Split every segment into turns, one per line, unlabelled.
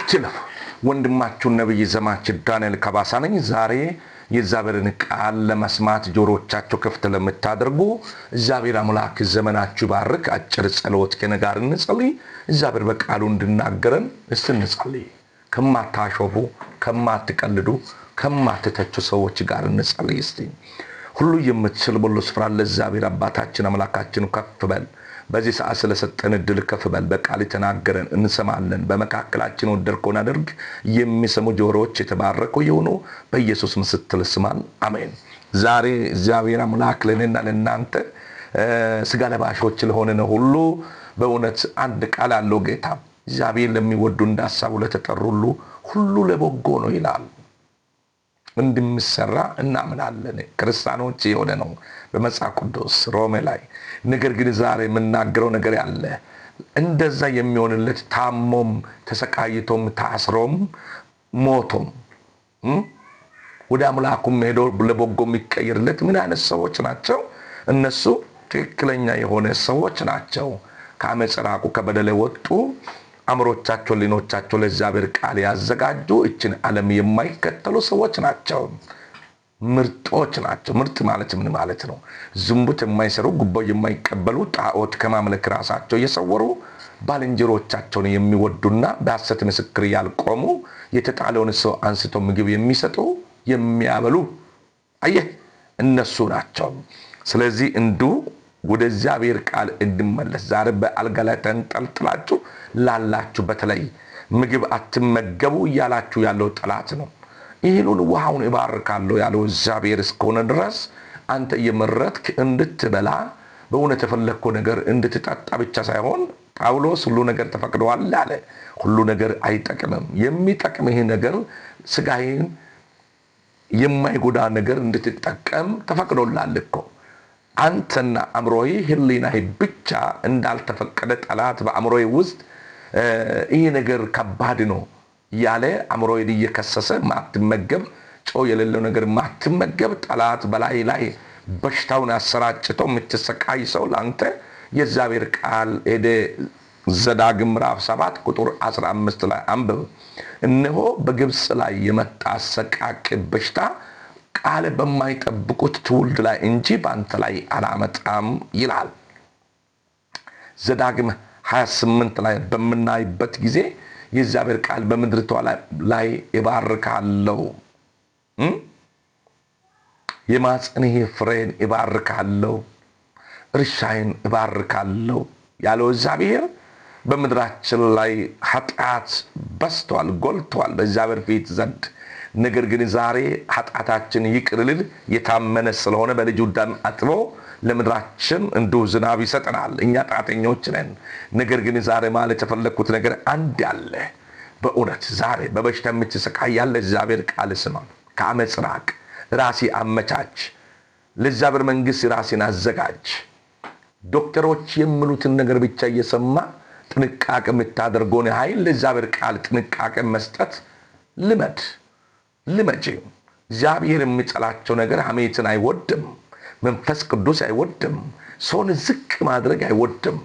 አትለፍ። ወንድማችሁ ነብይ ዘማች ዳንኤል ከባሳ ነኝ። ዛሬ የእግዚአብሔርን ቃል ለመስማት ጆሮቻችሁ ክፍት ለምታደርጉ እግዚአብሔር አምላክ ዘመናችሁ ባርክ። አጭር ጸሎት ከኔ ጋር እንጸልይ። እግዚአብሔር በቃሉ እንድናገረን እስቲ እንጸልይ። ከማታሾፉ፣ ከማትቀልዱ፣ ከማትተቹ ሰዎች ጋር እንጸልይ። እስቲ ሁሉ የምትችል በሉ ስፍራ ለእግዚአብሔር አባታችን አምላካችን ከፍ በል። በዚህ ሰዓት ስለሰጠን እድል ከፍ በል። በቃል ተናገረን እንሰማለን። በመካከላችን ወደርኮን አድርግ። የሚሰሙ ጆሮዎች የተባረኩ ይሁኑ። በኢየሱስ ስትል ስማን። አሜን። ዛሬ እግዚአብሔር አምላክ ለኔና ለናንተ ስጋ ለባሾች ለሆነ ሁሉ በእውነት አንድ ቃል አለው። ጌታ እግዚአብሔር ለሚወዱ እንዳሳቡ ለተጠሩ ሁሉ ለበጎ ነው ይላል። እንደምሰራ እናምናለን። ክርስቲያኖች የሆነ ነው በመጽሐፍ ቅዱስ ሮሜ ላይ። ነገር ግን ዛሬ የምናገረው ነገር ያለ እንደዛ የሚሆንለት ታሞም ተሰቃይቶም ታስሮም ሞቶም ወደ አምላኩም ሄዶ ለበጎ የሚቀየርለት ምን አይነት ሰዎች ናቸው? እነሱ ትክክለኛ የሆነ ሰዎች ናቸው። ከአመጽ ራቁ፣ ከበደል ወጡ፣ አምሮቻቸው ሊኖቻቸው ለእግዚአብሔር ቃል ያዘጋጁ፣ እችን ዓለም የማይከተሉ ሰዎች ናቸው። ምርጦች ናቸው። ምርጥ ማለት ምን ማለት ነው? ዝሙት የማይሰሩ፣ ጉቦ የማይቀበሉ፣ ጣዖት ከማምለክ ራሳቸው የሰወሩ፣ ባልንጀሮቻቸውን የሚወዱና በሐሰት ምስክር ያልቆሙ፣ የተጣለውን ሰው አንስቶ ምግብ የሚሰጡ የሚያበሉ፣ አየህ እነሱ ናቸው። ስለዚህ እንዲሁ ወደ እግዚአብሔር ቃል እንድመለስ ዛሬ በአልጋ ላይ ተንጠልጥላችሁ ላላችሁ በተለይ ምግብ አትመገቡ እያላችሁ ያለው ጠላት ነው። ይህንን ውሃውን እባርካለሁ ያለው እግዚአብሔር እስከሆነ ድረስ አንተ የመረጥክ እንድትበላ በእውነት የፈለግከው ነገር እንድትጠጣ ብቻ ሳይሆን ጳውሎስ ሁሉ ነገር ተፈቅደዋል አለ። ሁሉ ነገር አይጠቅምም። የሚጠቅም ይሄ ነገር ስጋዬን የማይጎዳ ነገር እንድትጠቀም ተፈቅዶላል እኮ። አንተና አእምሮዬ ህሊናዬ ብቻ እንዳልተፈቀደ ጠላት በአእምሮዬ ውስጥ ይሄ ነገር ከባድ ነው ያለ አእምሮዬን እየከሰሰ ማትመገብ፣ ጨው የሌለው ነገር ማትመገብ ጠላት በላይ ላይ በሽታውን አሰራጭቶ የምትሰቃይ ሰው ለአንተ የእግዚአብሔር ቃል ሄደ ዘዳግም ምዕራፍ 7 ቁጥር 15 ላይ አንብብ። እነሆ በግብፅ ላይ የመጣ አሰቃቂ በሽታ ቃል በማይጠብቁት ትውልድ ላይ እንጂ በአንተ ላይ አላመጣም ይላል። ዘዳግም 28 ላይ በምናይበት ጊዜ የእግዚአብሔር ቃል በምድርቷ ላይ እባርካለሁ፣ የማኅፀንህ ፍሬን እባርካለሁ፣ እርሻዬን እባርካለሁ ያለው እግዚአብሔር በምድራችን ላይ ኃጢአት በዝቷል፣ ጎልቷል በእግዚአብሔር ፊት ዘንድ። ነገር ግን ዛሬ ኃጢአታችን ይቅር ሊል የታመነ ስለሆነ በልጁ ደም አጥቦ ለምድራችን እንዲሁ ዝናብ ይሰጠናል። እኛ ጣተኞች ነን። ነገር ግን ዛሬ ማለት የፈለግኩት ነገር አንድ ያለ በእውነት ዛሬ በበሽታ የምትሰቃይ ያለ እግዚአብሔር ቃል ስማ። ከአመጽ ራቅ፣ ራሴ አመቻች፣ ለእግዚአብሔር መንግሥት ራሴን አዘጋጅ። ዶክተሮች የሚሉትን ነገር ብቻ እየሰማ ጥንቃቄ የምታደርገውን ኃይል ለእግዚአብሔር ቃል ጥንቃቄ መስጠት ልመድ። እግዚአብሔር የሚጠላቸው ነገር ሐሜትን አይወድም። መንፈስ ቅዱስ አይወድም። ሰውን ዝቅ ማድረግ አይወድም።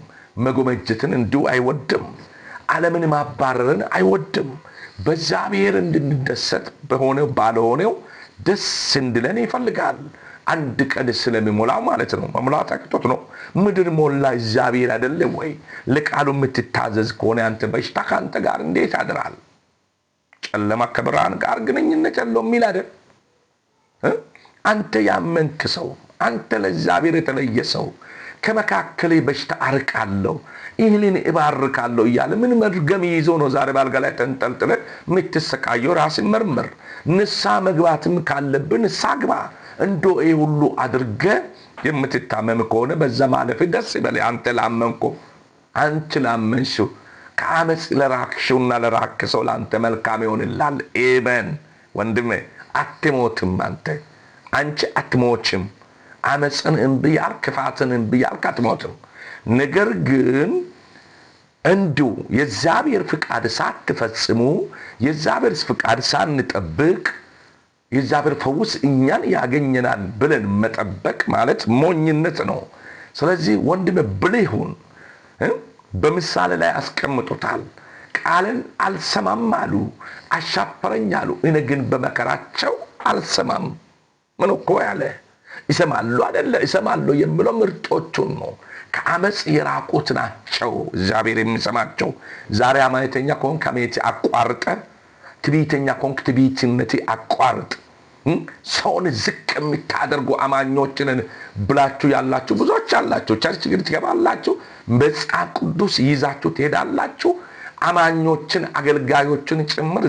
መጎመጀትን እንዲሁ አይወድም። ዓለምን ማባረርን አይወድም። በእግዚአብሔር እንድንደሰት በሆነው ባልሆነው ደስ እንድለን ይፈልጋል። አንድ ቀን ስለሚሞላው ማለት ነው። መሙላት አቅቶት ነው። ምድር ሞላ እግዚአብሔር አይደለም ወይ? ለቃሉ የምትታዘዝ ከሆነ አንተ በሽታ ካንተ ጋር እንዴት ያድራል? ጨለማ ከብርሃን ጋር ግንኙነት የለውም የሚል አይደል? አንተ ያመንክ ሰው፣ አንተ ለእግዚአብሔር የተለየ ሰው ከመካከሌ በሽታ አርቃለሁ፣ ይህንን እባርካለሁ እያለ ምን መርገም ይዞ ነው ዛሬ ባልጋ ላይ ተንጠልጥለ የምትሰቃየው? ራስን መርምር። ንስሐ መግባትም ካለብን ንስሐ ግባ። እንዶ ይህ ሁሉ አድርገ የምትታመም ከሆነ በዛ ማለፍ ደስ ይበል። አንተ ላመንኮ፣ አንቺ ላመንሽው፣ ከአመጽ ለራክሽውና ለራክሰው ለአንተ መልካም ይሆንላል። ኤመን ወንድሜ፣ አትሞትም። አንቺ አትሞችም። አመጽን እምቢ ያልክ፣ ክፋትን እምቢ ያልክ አትሞትም። ነገር ግን እንዲሁ የእግዚአብሔር ፍቃድ ሳትፈጽሙ፣ የእግዚአብሔር ፍቃድ ሳንጠብቅ የእግዚአብሔር ፈውስ እኛን ያገኘናል ብለን መጠበቅ ማለት ሞኝነት ነው። ስለዚህ ወንድሜ ብልህ ሁን። በምሳሌ ላይ አስቀምጡታል። ቃልን አልሰማም አሉ፣ አሻፈረኝ አሉ። እኔ ግን በመከራቸው አልሰማም። ምን እኮ ያለ ይሰማሉ አይደለ? ይሰማሉ የሚለው ምርጦቹን ነው። ከአመፅ የራቁት ናቸው እግዚአብሔር የሚሰማቸው። ዛሬ አማኝተኛ ከሆንክ አመት አቋርጠ፣ ትዕቢተኛ ከሆንክ ትዕቢትነት አቋርጥ። ሰውን ዝቅ የምታደርጉ አማኞችን ብላችሁ ያላችሁ ብዙዎች አላችሁ። ቸርች ግን ትገባላችሁ፣ መጽሐፍ ቅዱስ ይዛችሁ ትሄዳላችሁ። አማኞችን አገልጋዮችን ጭምር